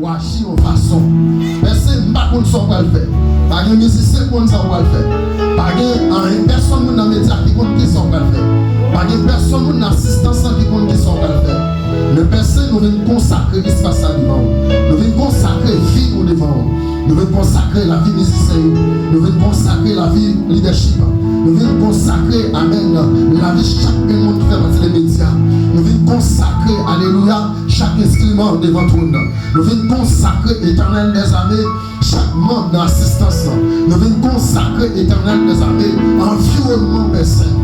ou agir en façon. Personne pas qu'on soit pas le faire. Pas de musicien qu'on soit pas le faire. Pas de personne dans les médias qui compte qui sont pas le faire. Pas de personne dans l'assistance qui compte qui sont pas le faire. Mais personne nous vient consacrer l'espace à devant. Nous venons consacrer la vie au devant. Nous venons consacrer la vie musicien. Nous venons consacrer la vie leadership. Nous venons consacrer, amen, la vie chaque monde qui fait partie des médias. Nous venons consacrer, alléluia, chaque instrument devant tout. Nous venons consacrer, éternel des armées, chaque membre de l'assistance. Nous venons consacrer, éternel des armées, environnement personne.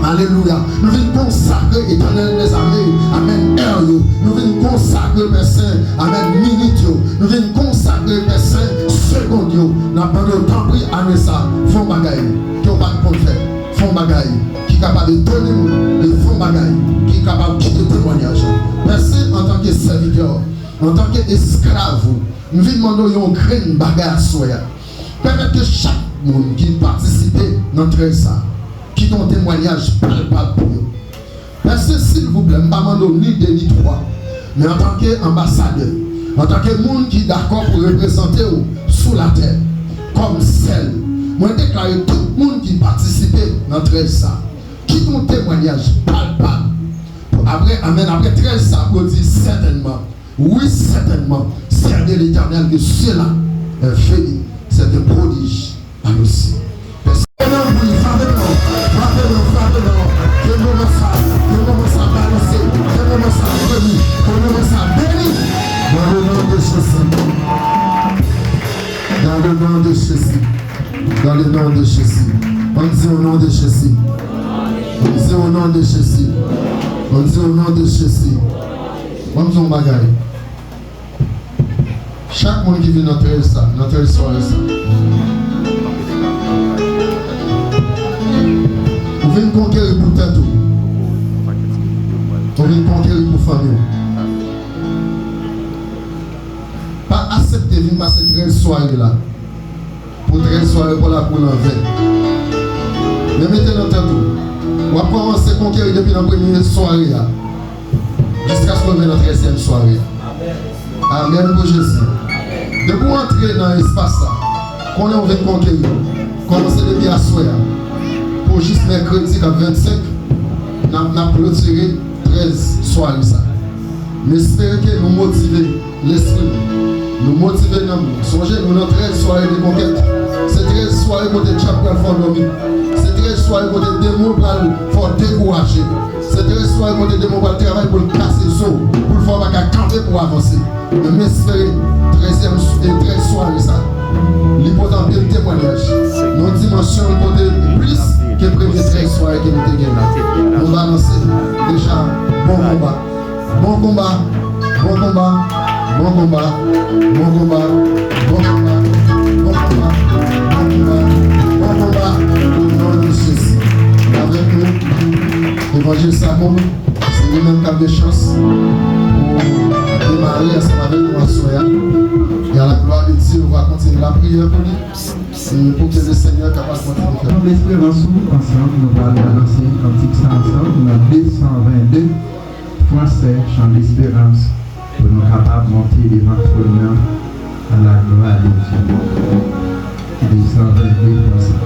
Alléluia. Nous venons consacrer, éternel des armées, amen, heure. Nous venons consacrer, personne, amen, minute. Nous venons consacrer, personne, seconde. Nous avons le temps pris à ça, font bagaille. Qui n'ont pas de faire, font bagaille. Qui est capable de donner le fond bagaille. Qui est capable de quitter le témoignage. Merci en tant que serviteur, en tant qu'esclave. Nous venons demander une grande bagaille à soi. Permettez que chaque monde qui participe dans notre ça. Qui ont un témoignage palpable pour eux. Merci s'il vous plaît, je ne demande ni deux ni trois, mais en tant qu'ambassadeur, en tant que monde qui est d'accord pour représenter sous la terre, comme celle, moi je déclare tout le monde qui participe dans 13 ça, qui ont un témoignage palpable. Après, amen, après 13 ça, on dit certainement, oui certainement, servir l'Éternel que cela est fini, c'est un prodige à nous aussi. Dans le nom de Jésus. Dans le nom de Jésus. On dit au nom de Jésus. On dit au nom de Jésus. On dit au nom de Jésus. On dit au bagaille. Chaque monde qui vit notre ça, notre soirée ça. On vient conquérir pour tête. On vient conquérir pour famille. Pas accepter de passer 13 soirées là. Pour 13 soirées pour la poule en veille. Mais mettez dans tête. On va commencer à conquérir depuis la première soirée là. Jusqu'à ce qu'on vienne dans la 13e soirée. Amen pour Jésus. De pour entrer dans l'espace là, qu'on est vient conquérir. Commencez depuis à soirée. Pour juste mercredi 25, nous avons clôturé 13 soirées ça. Mais espérons que nous motivons l'esprit. Nous motivons nous. Songez, nous avons 13 soirées de conquête. C'est 13 soirées pour les champions pour dormir. C'est 13 soirées pour les démons pour décourager. C'est 13 soirées pour les démons pour travailler pour casser le saut, pour faire un camper pour avancer. Mais espérons 13 soirées ça. L'important de témoignage. Nos dimensions sont plus que les premières 13 soirées que nous avons gagnées. On va lancer déjà bon combat. Bon combat. Bon combat. Bon combat, bon combat, bon combat, bon combat, bon combat, bon combat, au nom de Jésus. Avec nous, Évangile Samon, c'est lui-même qui a des chances pour démarrer ensemble avec nous en soya. Et à la gloire de Dieu, on va continuer la prière pour lui, pour que le Seigneur capable de continuer de faire. L'espérance ensemble, nous allons lancer un cantique ensemble, dans 222, français, chant d'espérance. Pour nous capables de monter devant le trône à la gloire de Dieu. 222 français.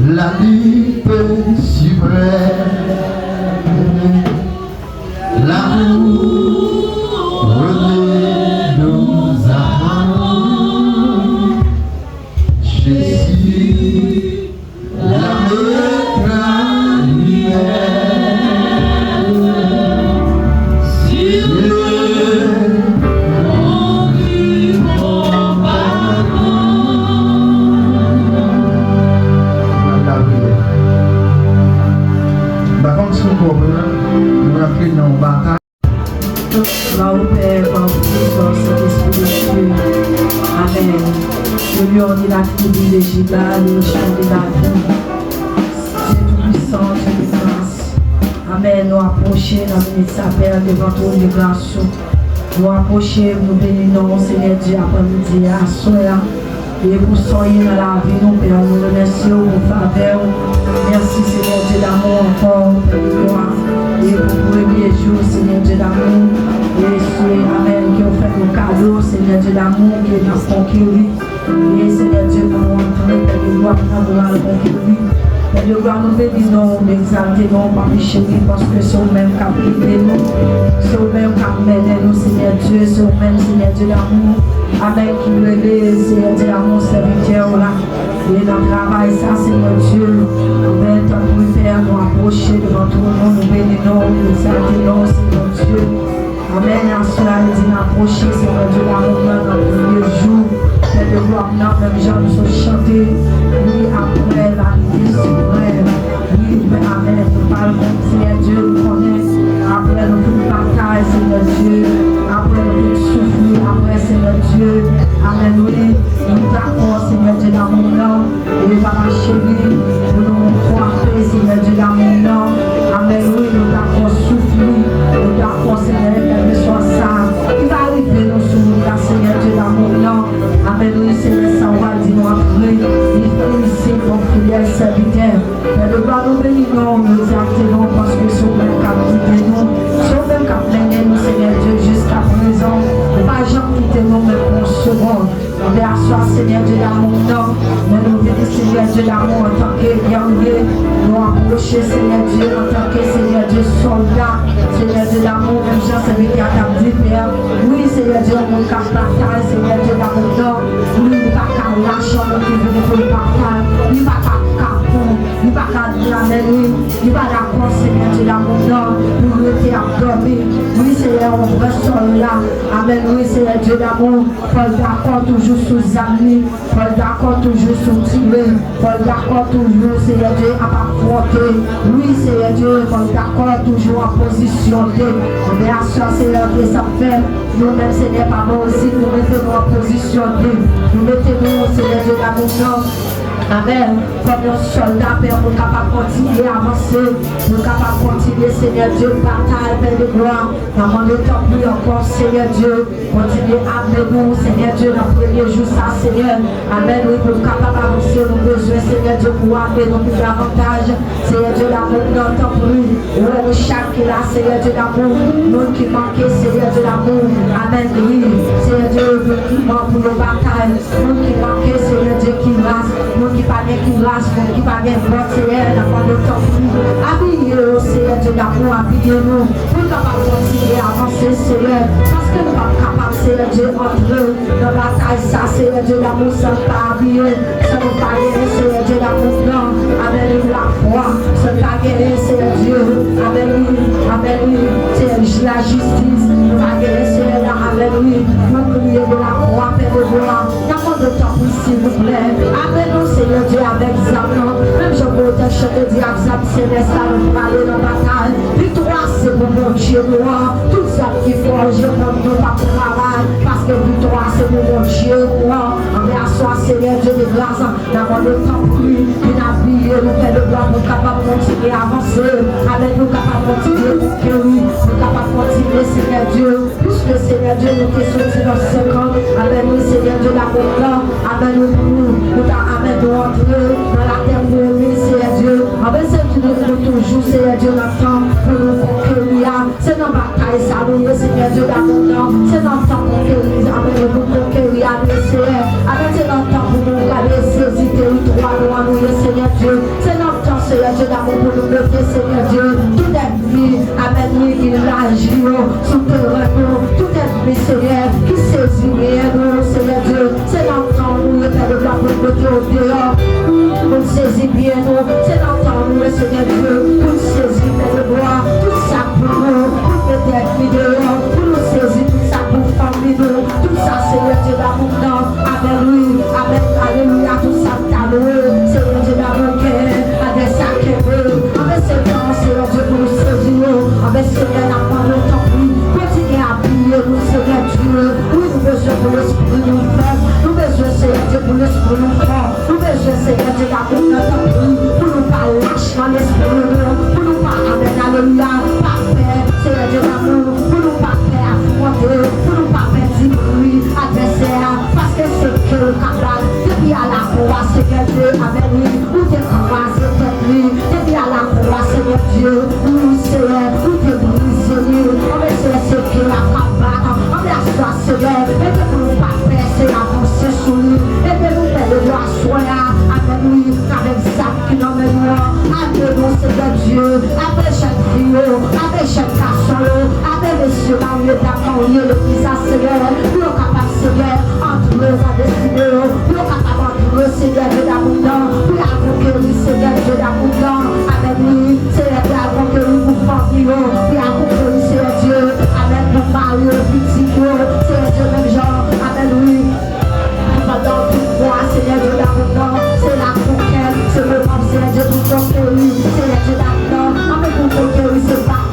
la liberté suprême, l'amour nous apprend. Jésus, l'amour Là au Père, par le Saint-Esprit de Dieu. Amen. Je lui en dis la privilège là, le chant de la vie. Dieu tout-puissant, Dieu de grâce. Amen. Nous approchons dans le sa Père devant ton de grâce. Nous approchons, nous bénissons, Seigneur Dieu, après-midi, à soir. Et pour soyez dans la vie, nous Père, nous remercions pour faveur. Merci Seigneur Dieu d'amour encore, Père de gloire. Et pour le premier jour, Seigneur Dieu d'amour. Et c'est Amen qui ont fait nos cadeaux, Seigneur Dieu d'amour, qui est dans son conquérir. Et Seigneur Dieu, pour nous entrer, Père de gloire, pour nous le conquérir. Père de gloire, nous bénissons, nous exaltons, par les chéris, parce que c'est au même cap privé nous. C'est au même cap mener nous, Seigneur Dieu, c'est au même Seigneur Dieu d'amour. Amen, qui nous aide, Seigneur Dieu d'amour, serviteur là. Et dans le travail, ça, Seigneur Dieu, Amen, tant que nous faire nous approcher devant tout le monde, nous bénissons, nous exaltons, Seigneur Dieu. Amen, à cela, nous disons approcher, Seigneur Dieu d'amour, dans le premier jour. Père de gloire, même gens nous sont chantés, oui, après la vie suprême, oui, amen, nous parlons, Seigneur Dieu, nous connaissons, après nous faisons bataille, Seigneur Dieu, après nous faisons souffrir, après, Seigneur Dieu, amen, oui, nous d'accord, Seigneur Dieu, dans mon nom, et par la chérie, nous nous croyons, Seigneur Dieu, dans mon nom, amen, oui, nous d'accord, souffrir, nous d'accord, Seigneur, quel que soit ça, qui va arriver, nous souffrir, Seigneur Dieu, dans mon nom, amen, oui, Seigneur, ça va dire, nous après, il faut ici, mon fidèle serviteur, mais le gloire nous bénissons, nous exaltons, parce que sur le cap quitter nous, sur le cap mener nous, Seigneur Dieu, jusqu'à présent, pas jamais quitter nous, mais pour une seconde. On est assois, Seigneur Dieu d'amour, non, mais nous venons, Seigneur Dieu d'amour, en tant que guerrier, nous approcher, Seigneur Dieu, en tant que Seigneur Dieu soldat, Seigneur Dieu d'amour, même Jean, c'est lui qui a dit, Père, oui, Seigneur Dieu, mon cap bataille, Seigneur Dieu d'amour, non, oui, nous pas qu'à lâcher, nous qui venons pour le bataille, nous pas qu'à capon, nous pas qu'à jamais, nous pas d'accord, Seigneur Dieu d'amour, non, nous l'étions abdominés, oui, Seigneur, on reste là, amen, oui, Seigneur Dieu d'amour, faut d'accord toujours sous amis, faut d'accord toujours sous tiré, faut d'accord toujours, Seigneur Dieu, à affronter, oui, Seigneur Dieu, faut d'accord toujours en position de, on est à soi, Seigneur, que ça fait, nous-mêmes, Seigneur, pas bon aussi, nous mettons en position de, nous mettons, Seigneur Dieu, d'amour, amen. Comme un soldat, Père, nous sommes capables de continuer à avancer. Nous sommes capables de continuer, Seigneur Dieu, bataille, Père de gloire. Avant de temps plus encore, Seigneur Dieu, continuer à amener nous, Seigneur Dieu, dans le premier jour, ça, Seigneur. Amen. Oui, nous sommes capables d'avancer nos besoins, Seigneur Dieu, pour amener nous plus davantage. Seigneur Dieu, d'amour, dans le temps plus. Oui, chaque qui est là, Seigneur Dieu, d'amour. Nous qui manquons, Seigneur Dieu, d'amour. Amen. Oui, Seigneur Dieu, nous qui manquons pour nos batailles. Nous qui manquons, Seigneur Dieu, qui race. Nous qui pas bien qui race, nous qui pas bien vote, Seigneur, dans le temps plus. Habillez-nous, Seigneur Dieu, d'amour, habillez-nous. Pour nous capables de continuer à avancer, Seigneur. Parce que nous sommes capables, Seigneur Dieu, entrer dans la bataille, ça, Seigneur Dieu, d'amour, sans pas habiller. Sans nous pas guérir, Seigneur Dieu, d'amour, non. Amen, la foi. Sans pas guérir, Seigneur Dieu. Amen, c'est la justice. Nous pas guérir, Seigneur, amen, oui. Nous prions de la foi, Père de gloire. Dans le temps, s'il vous plaît. Amen, nous, Seigneur Dieu, avec Zamion. Même je peux te chanter, dire à Zam, Seigneur, ça nous va aller dans la bataille. Victoire, c'est pour mon Dieu, moi. Tout ça qui forge, comme nous, pas travail. Parce que victoire, c'est pour mon Dieu, moi. On est à soi, Seigneur Dieu de grâce. Dans le temps, plus, une appui, nous fait de gloire, nous capables de continuer à avancer. Avec nous capables de continuer, que oui, nous capables de continuer, Seigneur Dieu. Puisque Seigneur Dieu, nous t'es sortis dans 5 ans. Avec nous, Seigneur Dieu, la bonne avec nous t'as de rentrer dans la terre de lui, Seigneur Dieu. Avec celle qui nous toujours, Seigneur Dieu, l'entend pour nous conquérir. C'est dans la bataille, ça nous, Seigneur Dieu, d'abondance. C'est dans le temps pour conquérir, avec nous conquérir, Seigneur. Avec c'est dans le temps pour nous garder, saisir territoire, nous, Seigneur. Seigneur Dieu. C'est notre temps, Seigneur Dieu, d'amour pour nous lever, Seigneur Dieu. Tout ennemi, amen, qui agit sous terrain, tout ennemi, Seigneur, qui saisit rien, Seigneur Dieu. C'est notre temps, nous, le Père de la pour nous dehors. Nous saisir bien, nous. C'est notre temps, nous, le Seigneur Dieu, pour nous saisir bien le droit. Tout ça pour nous, pour nous être dehors, pour nous saisir tout ça pour famille, nous. Tout ça, Seigneur Dieu, d'amour, non. Amen, oui, amen, alléluia, tout ça, Seigneur Dieu d'amour, avec ça qui est beau, avec ce temps, Seigneur Dieu, pour nous saisir, avec Seigneur, la parole de ton prix, continuez à prier, nous, Seigneur Dieu, oui, nous besoin pour l'esprit nous faire, nous besoin, Seigneur Dieu, pour l'esprit nous faire, nous besoin, Seigneur Dieu, d'amour, notre prix, pour nous pas lâcher dans l'esprit, pour nous pas, amen, alléluia, pas faire, Seigneur Dieu d'amour, pour nous pas faire affronter, pour nous pas faire du bruit, adversaire, parce que c'est que le cabal, depuis à la croix, Seigneur Dieu, avec lui, où t'es croisé, depuis à la croix, Seigneur Dieu, où Seigneur, où t'es brisé, on va se laisser que la cabane, on va s'asseoir, Seigneur, et que pour nous pas faire, c'est avancer sur lui, et que nous faire de la soie, avec lui, avec ça qui nous met moi, avec nous, Seigneur Dieu, avec chaque trio, avec chaque garçon, avec messieurs, mariés, d'accord, le visa, Seigneur, nous capables, Seigneur, entre eux, à destiner, nous capables, entre eux, Seigneur, de l'abondance, nous avons conquérir, Seigneur, de l'abondance, avec lui, Seigneur, nous avons conquérir pour famille, nous avons conquérir, Seigneur Dieu, avec nos maris, petits, Seigneur Dieu, même genre, avec lui, pendant tout moi, Seigneur Dieu, l'abondance, c'est la conquête, c'est le pape, Seigneur Dieu, pour conquérir, Seigneur Dieu, l'abondance, avec pour conquérir, c'est bataille,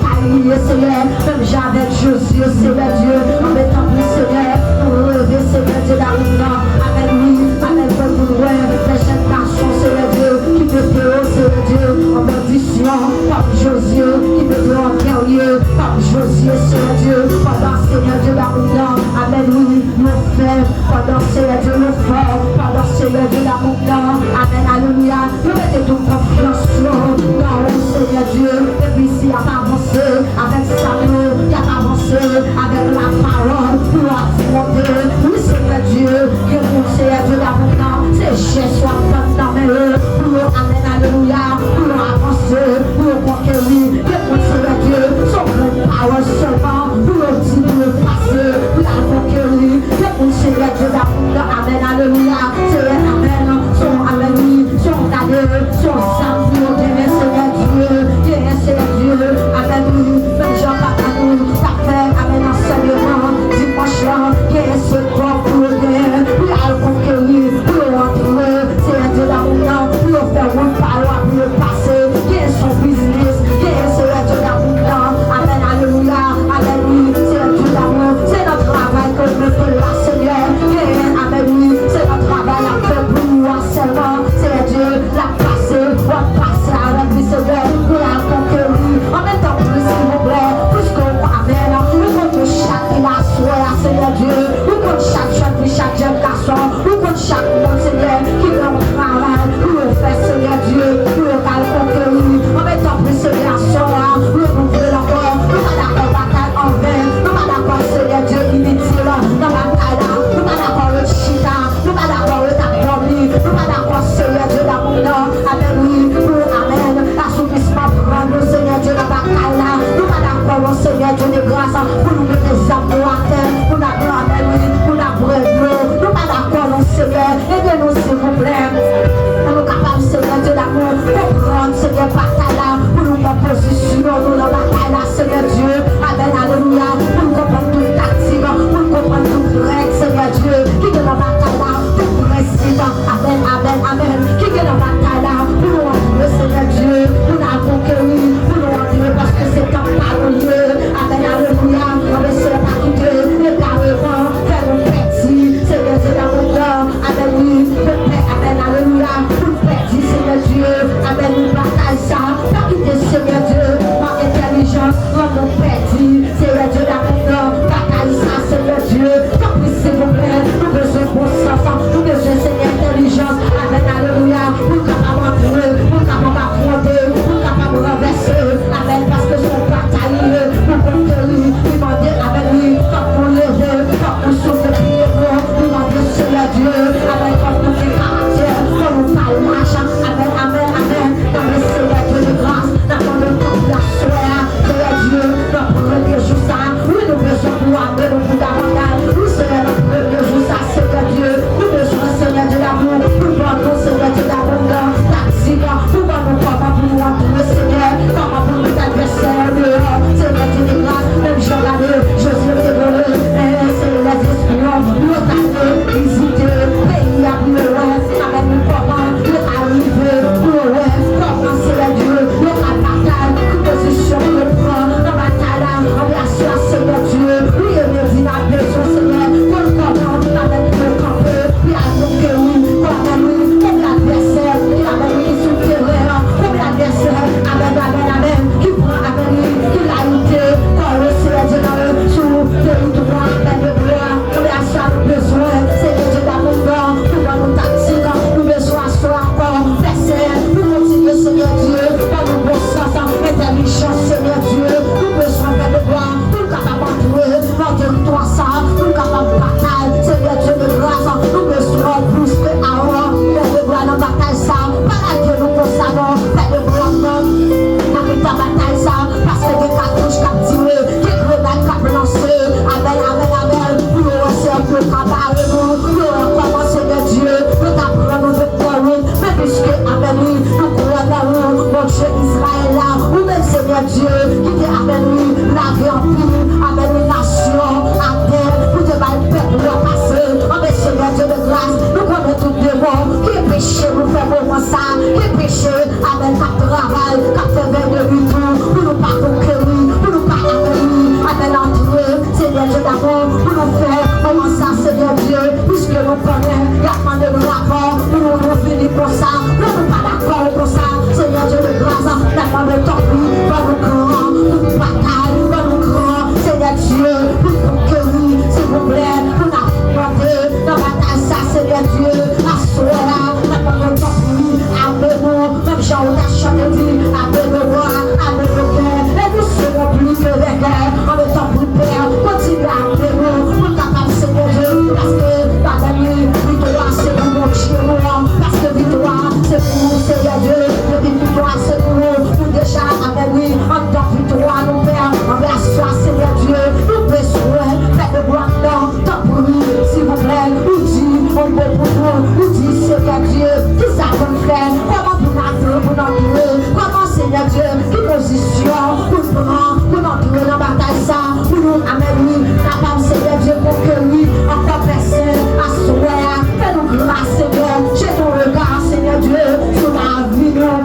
Seigneur, même j'avais Josué, Seigneur Dieu, nous mettons plus, Seigneur, pour relever, Seigneur Dieu, l'abondance, avec lui, avec votre rêve, les jeunes garçons, Seigneur Dieu, qui te feront, Seigneur Dieu, en audition, comme Josué, qui te feront en guerrier, comme Josué, Seigneur Dieu, pendant, Seigneur Dieu, l'abondance, avec lui, nos frères, pendant, Seigneur Dieu, nos frères, pendant, Seigneur Dieu, l'abondance, amen, alléluia, nous mettons toute confiance, non, Seigneur Dieu, et puis s'il y a pas avancé, avec Samuel, il y a pas avancé, avec la parole, pour affronter, oui, Seigneur Dieu, que pour Seigneur Dieu, l'abondance, c'est chez soi, dans mes pour amen, alléluia, pour avancer, pour conquérir, que pour Seigneur Dieu, son grand parole seulement, pour le dire, pour le passer, pour la conquérir, que pour Seigneur Dieu, l'abondance, amen, alléluia, c'est amen, son amen, son cadeau, son sang, pour aimer Seigneur Dieu, Seigneur Dieu, amen, même Jean-Papa nous, ta fait, amen, enseignement, dimanche là, qui est ce corps pour le guerre, pour la conquérir, pour le rentrer, Seigneur Dieu, l'abondance, pour le faire une parole, pour le passer, qui est son business, qui est Seigneur Dieu, l'abondance, amen, alléluia, amen, Seigneur Dieu, l'amour, c'est notre travail que nous faisons là, Seigneur, qui est, amen, c'est notre travail à faire pour nous, seulement, Seigneur Dieu, la passer, on va passer avec lui, Seigneur, pour la conquérir, en même temps, plus s'il vous plaît, plus qu'on amène, nous compte chaque la soie, Seigneur Dieu, nous compte chaque jeune garçon, nous compte chaque monde, Seigneur, qui veut mon travail, pour le faire, Seigneur Dieu, pour le faire conquérir, en même temps, plus ce garçon, nous compte encore, nous pas d'accord, bataille en vain, nous pas d'accord, Seigneur Dieu, inutile, dans la bataille là, nous pas d'accord, le chita, nous pas d'accord, le tapis, nous pas d'accord, Seigneur Dieu, l'abondance, avec lui, pour amen, assouvissement, prendre, Seigneur Dieu, la bataille là, nous pas d'accord, Seigneur Dieu, de grâce, pour nous mettre des amours à terre, pour la gloire, pour la brève, nous pas d'accord, Seigneur, aidez-nous, s'il vous plaît, pour nous capables, Seigneur Dieu, d'amour, pour prendre, Seigneur, bataille là, pour nous positionner, nous, la bataille là, Seigneur Dieu, amen, alléluia, pour nous comprendre toute tactique, pour nous comprendre toute règle, Seigneur Dieu, qui est la bataille là, tout principe, amen, amen, amen, qui est la bataille là, pour nous entrer, Seigneur Dieu, pour nous conquérir, pour nous entrer, parce que c'est un parolier, amen, alléluia, on va se pas quitter, et carrément, faire un petit, Seigneur Dieu, l'abondance, amen, oui, amen, alléluia, pour nous petit, Seigneur Dieu, amen, nous bataille ça, pas quitter, Seigneur Dieu, par intelligence, on nous petit, Seigneur Dieu, l'abondance, bataille ça, Seigneur Dieu, tant pis, s'il vous plaît, nous besoin de bon sens, nous besoin, Seigneur, intelligence, amen, alléluia, pour Pas la gueule, nous constatons, faites de blanc, avec ta bataille, ça, parce que des cartouches capturées, des grenades cap lancées, amen, amen, amen, pour le cercle, travail, nous commencer de Dieu, nous t'apprenons de parler, mais puisque, amen, nous croyons dans nous, mon Dieu Israël là, ou même Seigneur Dieu, qui t'est amen, la vie en pile, amen, les nations, à terre, pour te battre, peuple, le passé, amen, Seigneur Dieu de grâce, nous connaissons tout démon, qui est péché, nous faisons comme ça, qui est péché, amen, qui travaille, qui fait veille de lui tout, pour nous pas conquérir, pour nous pas amen, amen, entrer, Seigneur Dieu d'amour, pour nous faire, comment ça, Seigneur Dieu, puisque nous connaissons, il y a pas de rapport, pour nous finir pour ça, nous ne pas d'accord pour ça, Seigneur Dieu de grâce, la femme de ton prix, dans nos grands, pour nous bataille, dans nos grands, Seigneur Dieu, pour nous conquérir, s'il vous plaît, pour nous affronter, dans la bataille, ça, Seigneur Dieu, à soi, la femme de ton prix, amenez-nous, même Jean, on a chanté, amenez-nous, amenez-nous, et nous serons plus que les guerres, en étant plus père, continuez à amener-nous, pour capable, Seigneur Dieu, parce que, par la nuit, victoire, c'est pour mon chien, parce que victoire, c'est pour nous, Seigneur Dieu, le victoire, c'est pour nous, nous déjà, avec lui, en tant que victoire, nous père, envers soi, Seigneur Dieu, nous besoin, faites le bloc dans, tant pour nous, s'il vous plaît, nous dit, on peut pour vous, nous dit, Seigneur Dieu, qui ça qu'on fait, comment pour nous, pour nous, comment, Seigneur Dieu, qui position, pour nous entrer dans la bataille, ça, pour nous, amen, lui, capable, Seigneur Dieu, pour que lui, encore personne, à soi, fais-nous grâce, Seigneur, j'ai ton regard, Seigneur Dieu, sur la vie, nous,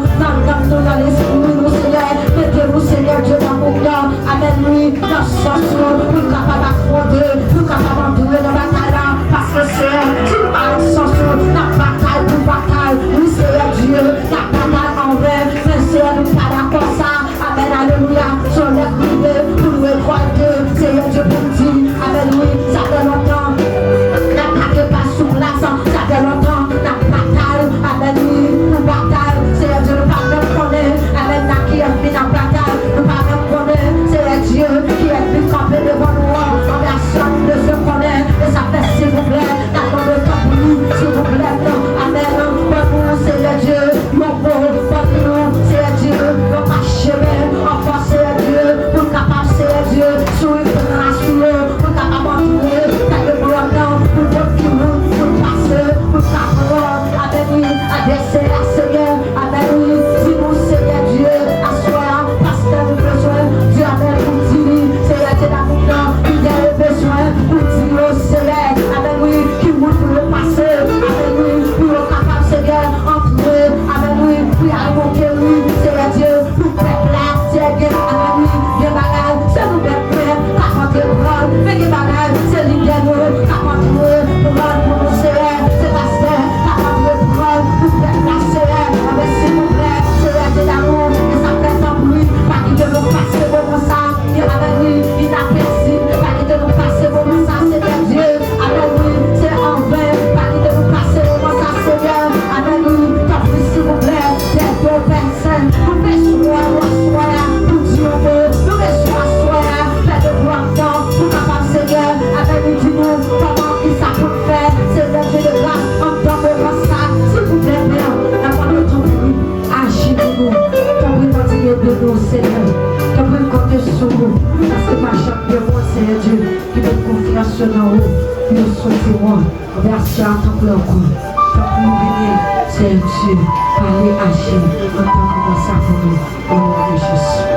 dans l'esprit, nous, Seigneur, mettez-nous, Seigneur Dieu, dans mon cœur, amen, lui, dans ce sens, nous capables d'affronter, nous capables d'entrer dans la bataille, parce que c'est, tu parles de sens, la bataille pour bataille, oui, Seigneur Dieu, la bataille envers, mais c'est, nous pas d'accord, ça, amen, alléluia, sur les prières, pour nous croire que, Seigneur Dieu, pour dire, amen, oui, ça fait longtemps, n'attaquez pas sous place, ça fait longtemps, la bataille, amen, oui, nous bataille, Seigneur Dieu, nous pas même connaître, amen, qui est venu dans la bataille, nous pas même connaître, Seigneur Dieu, qui est venu camper devant nous, en personne ne se connaît, et ça fait, s'il vous plaît, d'attendre le temps pour nous, s'il vous plaît, amen, pour nous, Seigneur Dieu, mon beau, pour nous, Seigneur Dieu, nos pas chemin, enfin, Seigneur Dieu, pour capable, Seigneur Dieu, sur une grâce, pour capable entrer, t'as le bloc, pour votre qui roule, pour passer, pour t'apprendre, avec lui, adresser à Seigneur, avec lui, dis-nous, Seigneur Dieu, à soi, parce que nous besoin, Dieu avec pour dire, Seigneur Dieu d'amour, il y a le besoin, pour dire au Seigneur, avec lui, qui roule pour le passé, avec lui, pour le capable, Seigneur, entrer, avec lui, pour invoquer lui, Seigneur Dieu, pour faire là, Seigneur Dieu, avec lui, des bagages, c'est nous mettre prêts, pas contre le rôle, mais des bagages, c'est l'idée, pas contre le rôle, pour nous, Seigneur, c'est parce que, pas contre le rôle, pour faire la Seigneur, mais s'il vous plaît, Seigneur Dieu d'amour, et ça fait sans bruit, pas qu'il de nous passer comme ça, et avec lui, inaperçu, pas qu'il de nous passer comme ça, Seigneur Dieu, avec lui, c'est en vain, pas qu'il de nous passer comme ça, Seigneur, avec lui, t'en prie, s'il vous plaît, des deux personnes, nous besoin, pour Dieu, nous besoin, faites de voir temps, pour capable, Seigneur, avec lui, dis-nous, comment il ça peut faire, Seigneur Dieu de grâce, en tant que ça, s'il vous plaît, Père, la parole de ton prix, agis pour nous, ton prix continue de nous, Seigneur, ton prix compte sur nous, parce que ma chaque de moi, Seigneur Dieu, qui met confiance dans nous, qui nous sauve, version en tant que leur corps, ton prix béni, Seigneur Dieu, parler, agir, en tant que ça pour nous, au nom de Jésus.